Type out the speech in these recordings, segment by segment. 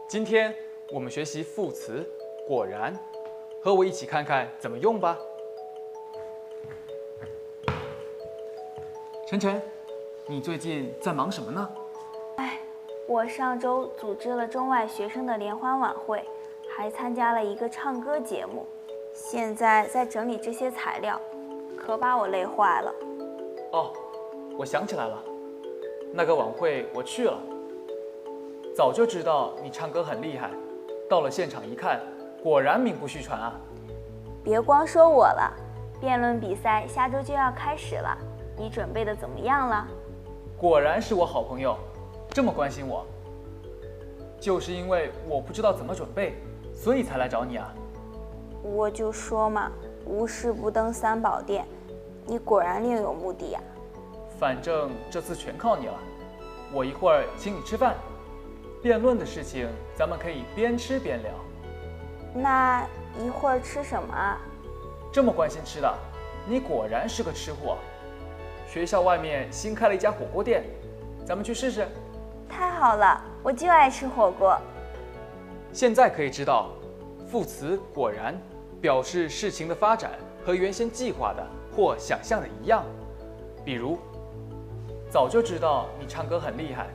今天我们学习副词果然，和我一起看看怎么用吧。晨晨，你最近在忙什么呢？我上周组织了中外学生的联欢晚会，还参加了一个唱歌节目，现在在整理这些材料，可把我累坏了。哦，我想起来了，那个晚会我去了。早就知道你唱歌很厉害，到了现场一看，果然名不虚传啊！别光说我了，辩论比赛下周就要开始了，你准备的怎么样了？果然是我好朋友，这么关心我。就是因为我不知道怎么准备，所以才来找你啊。我就说嘛，无事不登三宝殿，你果然另有目的呀。反正这次全靠你了，我一会儿请你吃饭。辩论的事情咱们可以边吃边聊。那一会儿吃什么啊？这么关心吃的，你果然是个吃货。学校外面新开了一家火锅店，咱们去试试。太好了，我就爱吃火锅。现在可以知道，副词果然表示事情的发展和原先计划的或想象的一样。比如，早就知道你唱歌很厉害，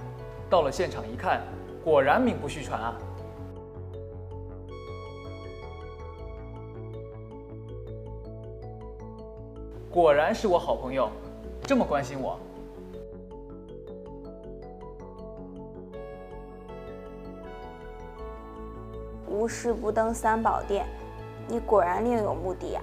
到了现场一看，果然名不虚传啊。果然是我好朋友，这么关心我。无事不登三宝殿，你果然另有目的呀。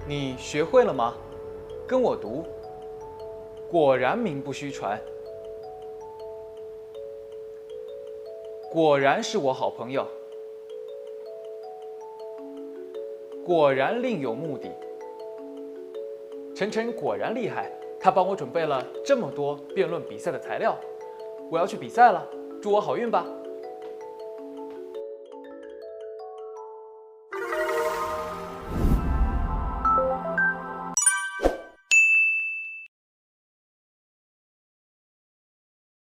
你学会了吗？跟我读，果然名不虚传。果然是我好朋友，果然另有目的。晨晨果然厉害，他帮我准备了这么多辩论比赛的材料，我要去比赛了，祝我好运吧。